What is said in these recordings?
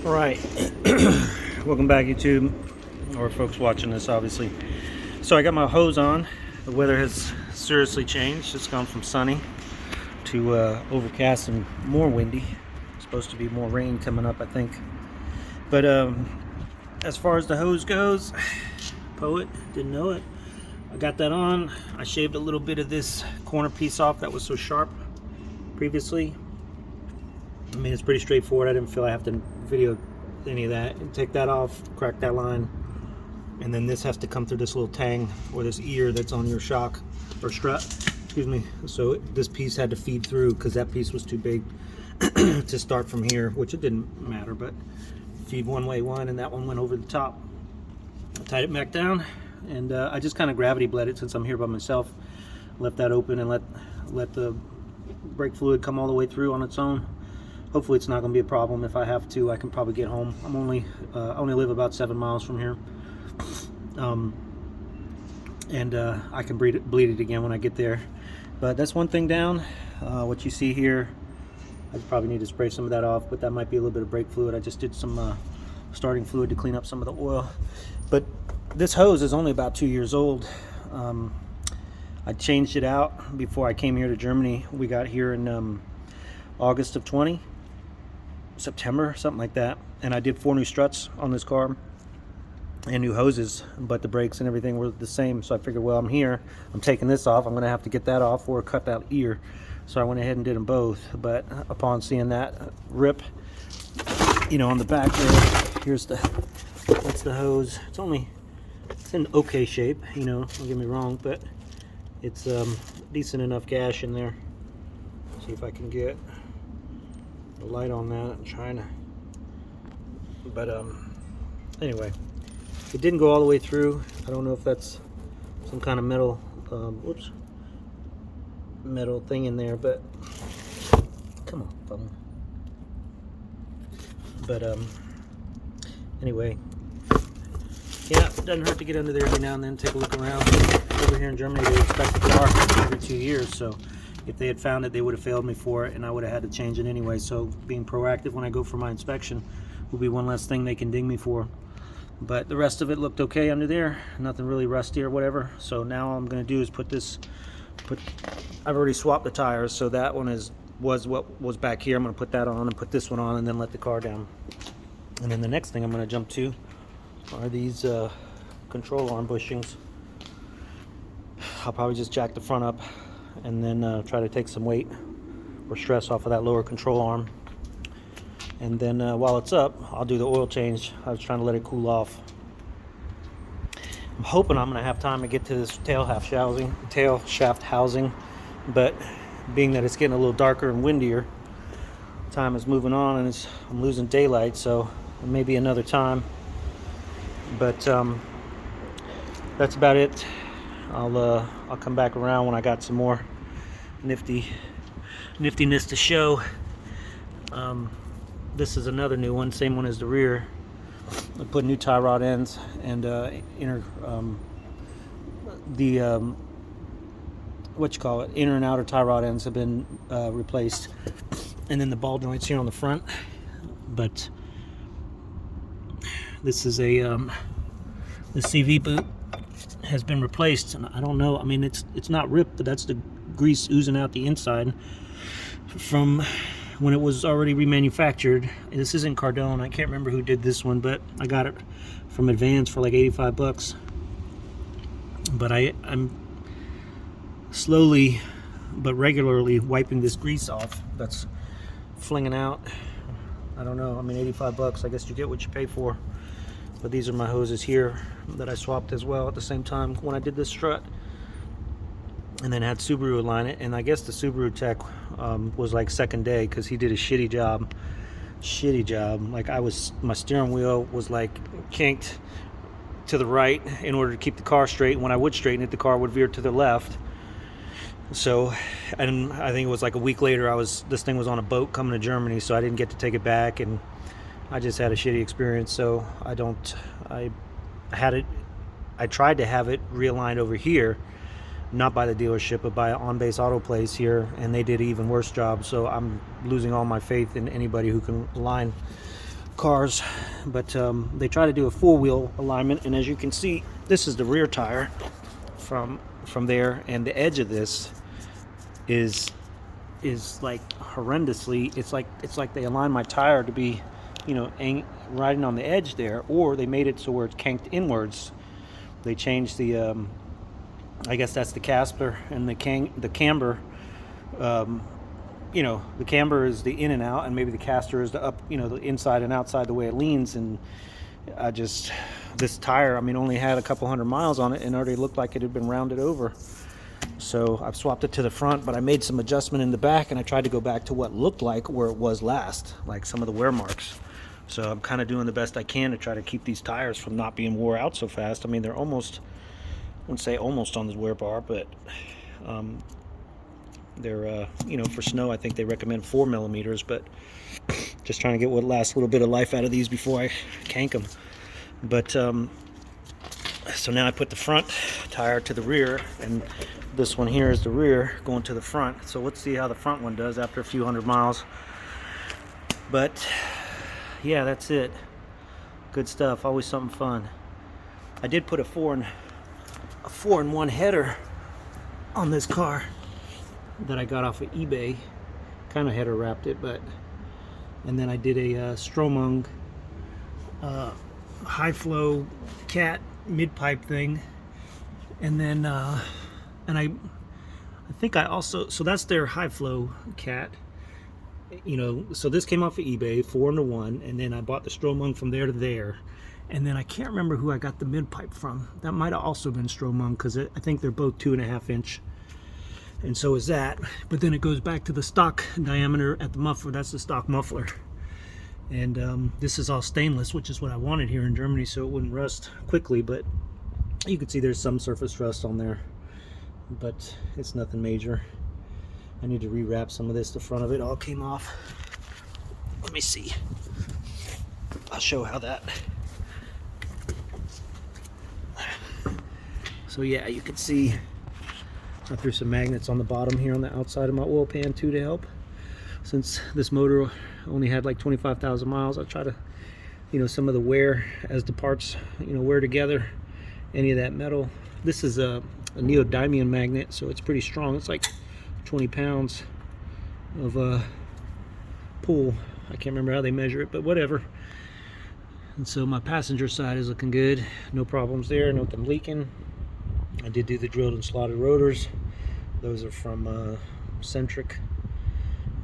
All right. Welcome back, YouTube, or folks watching this, obviously. So I got my hose on. The weather has seriously changed. It's gone from sunny to overcast and more windy. It's supposed to be more rain coming up, I think. But as far as the hose goes, poet, didn't know it. I got that on. I shaved a little bit of this corner piece off that was so sharp previously. I mean, it's pretty straightforward. I didn't feel I have to video any of that. And take that off, crack that line, and then this has to come through this little tang or this ear that's on your shock or strut, excuse me. So this piece had to feed through because that piece was too big to start from here, which it didn't matter, but feed one way one, and that one went over the top. I tied it back down, and I just kind of gravity bled it since I'm here by myself. Left that open and let the brake fluid come all the way through on its own. Hopefully it's not going to be a problem. If I have to, I can probably get home. I only live about 7 miles from here, and I can bleed it again when I get there. But that's one thing down. What you see here, I probably need to spray some of that off, but that might be a little bit of brake fluid. I just did some starting fluid to clean up some of the oil. But this hose is only about 2 years old. I changed it out before I came here to Germany. We got here in August of 20. September, something like that, and I did 4 new struts on this car and new hoses, but the brakes and everything were the same. So I figured, well, I'm here, I'm taking this off, I'm gonna have to get that off or cut that ear. So I went ahead and did them both. But upon seeing that rip, you know, on the back there, that's the hose. It's in okay shape, you know, don't get me wrong, but it's decent enough gash in there. See if I can get the light on that. I'm trying to, but anyway, it didn't go all the way through. I don't know if that's some kind of metal metal thing in there, but come on, phone. But anyway, yeah, it doesn't hurt to get under there every now and then, take a look around. Over here in Germany, they inspect the car every 2 years, so if they had found it, they would have failed me for it, and I would have had to change it anyway. So being proactive when I go for my inspection will be one less thing they can ding me for. But the rest of it looked okay under there, nothing really rusty or whatever. So now all I'm going to do is I've already swapped the tires, so that one was what was back here. I'm going to put that on and put this one on and then let the car down. And then the next thing I'm going to jump to are these control arm bushings. I'll probably just jack the front up and then try to take some weight or stress off of that lower control arm. And then while it's up, I'll do the oil change. I was trying to let it cool off. I'm hoping I'm going to have time to get to this tail shaft housing, but being that it's getting a little darker and windier, time is moving on and I'm losing daylight, so maybe another time. But that's about it. I'll come back around when I got some more niftiness to show. This is another new one, same one as the rear. I put new tie rod ends and inner and outer tie rod ends have been replaced, and then the ball joints here on the front. But this is the CV boot has been replaced, and I don't know, I mean, it's not ripped, but that's the grease oozing out the inside from when it was already remanufactured. This isn't Cardone, I can't remember who did this one, but I got it from Advance for like 85 bucks. But I'm slowly but regularly wiping this grease off that's flinging out. I don't know, I mean, 85 bucks, I guess you get what you pay for. But these are my hoses here that I swapped as well at the same time when I did this strut. And then had Subaru align it, and I guess the Subaru tech was like second day because he did a shitty job. Like my steering wheel was like kinked to the right in order to keep the car straight. And when I would straighten it, the car would veer to the left. So, and I think it was like a week later, this thing was on a boat coming to Germany, so I didn't get to take it back, and I just had a shitty experience. So I tried to have it realigned over here, not by the dealership, but by an on-base auto place here, and they did an even worse job. So I'm losing all my faith in anybody who can align cars, but they try to do a four-wheel alignment, and as you can see, this is the rear tire from there, and the edge of this is like horrendously, it's like they aligned my tire to be, you know, riding on the edge there, or they made it so where it's canked inwards. They changed the I guess that's the casper and the camber. You know, the camber is the in and out, and maybe the caster is the up, you know, the inside and outside, the way it leans. And this tire, I mean, only had a couple hundred miles on it and already looked like it had been rounded over. So I've swapped it to the front, but I made some adjustment in the back, and I tried to go back to what looked like where it was last, like some of the wear marks. So I'm kind of doing the best I can to try to keep these tires from not being wore out so fast. I mean, they're almost, I wouldn't say almost on the wear bar, but they're, you know, for snow, I think they recommend 4 millimeters, but just trying to get what last little bit of life out of these before I cank them. But so now I put the front tire to the rear, and this one here is the rear going to the front. So let's see how the front one does after a few hundred miles. But yeah, that's it. Good stuff. Always something fun. I did put a 4-in-1 header on this car that I got off of eBay. Kind of header wrapped it, but, and then I did a Stromung high flow cat mid pipe thing, and then and I think I also, so that's their high flow cat, you know. So this came off of eBay, 4-in-1, and then I bought the Stromung from there to there. And then I can't remember who I got the mid pipe from. That might have also been Stromung, because I think they're both 2.5 inch, and so is that. But then it goes back to the stock diameter at the muffler. That's the stock muffler. And this is all stainless, which is what I wanted here in Germany, so it wouldn't rust quickly. But you can see there's some surface rust on there, but it's nothing major. I need to rewrap some of this. The front of it all came off. Let me see. I'll show how that. So yeah, you can see I threw some magnets on the bottom here on the outside of my oil pan too to help. Since this motor only had like 25,000 miles, I try to, you know, some of the wear as the parts, you know, wear together, any of that metal. This is a neodymium magnet, so it's pretty strong. It's like 20 pounds of pull. I can't remember how they measure it, but whatever. And so my passenger side is looking good. No problems there, nothing leaking. I did do the drilled and slotted rotors. Those are from Centric,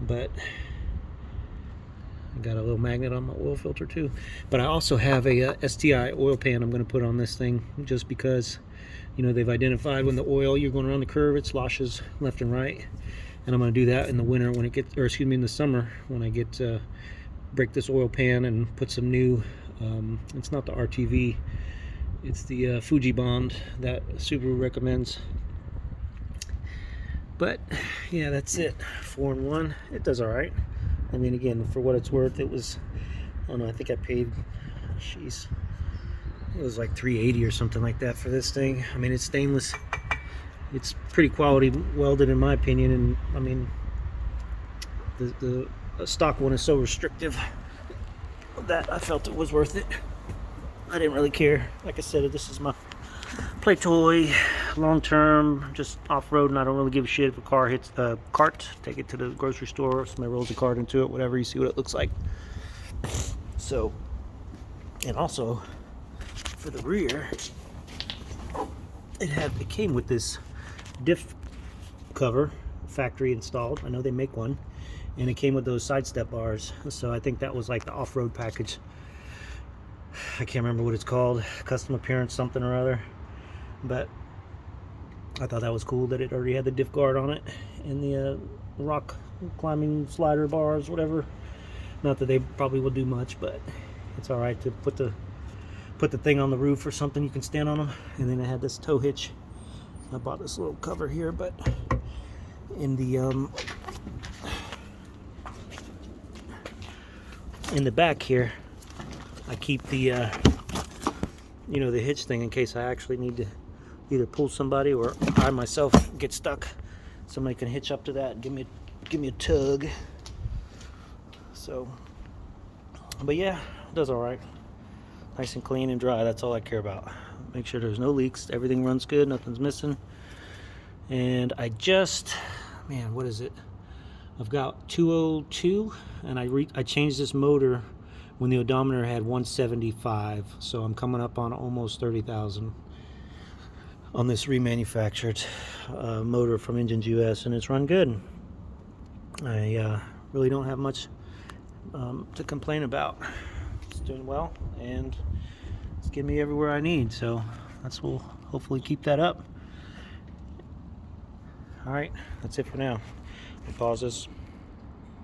but I got a little magnet on my oil filter too. But I also have a STI oil pan I'm going to put on this thing, just because, you know, they've identified when the oil, you're going around the curve, it sloshes left and right. And I'm going to do that in the winter when it gets, or excuse me, in the summer when I get break this oil pan and put some new, it's not the RTV, it's the Fuji Bond that Subaru recommends. But yeah, that's it. 4-in-1. It does all right. I mean, again, for what it's worth, it was, I don't know, I think I paid, jeez, it was like $380 or something like that for this thing. I mean, it's stainless. It's pretty quality welded in my opinion, and I mean, the stock one is so restrictive that I felt it was worth it. I didn't really care. Like I said, this is my play toy, long term, just off-road, and I don't really give a shit if a car hits a cart. Take it to the grocery store, somebody rolls a cart into it, whatever, you see what it looks like. So, and also for the rear, it came with this diff cover, factory installed. I know they make one, and it came with those side step bars. So I think that was like the off-road package. I can't remember what it's called, custom appearance something or other, but I thought that was cool that it already had the diff guard on it and the rock climbing slider bars, whatever. Not that they probably will do much, but it's all right to put the thing on the roof or something. You can stand on them. And then I had this tow hitch. I bought this little cover here, but in the back here, I keep the you know, the hitch thing in case I actually need to either pull somebody or I myself get stuck. Somebody can hitch up to that and give me a tug. So But yeah, it does all right. Nice and clean and dry. That's all I care about. Make sure there's no leaks. Everything runs good. Nothing's missing. And I just, man, what is it? I've got 202, and I changed this motor when the odometer had 175. So I'm coming up on almost 30,000 on this remanufactured motor from Engines US, and it's run good. I really don't have much to complain about. It's doing well, and it's getting me everywhere I need, so we'll hopefully keep that up. All right, that's it for now. I'll pause this.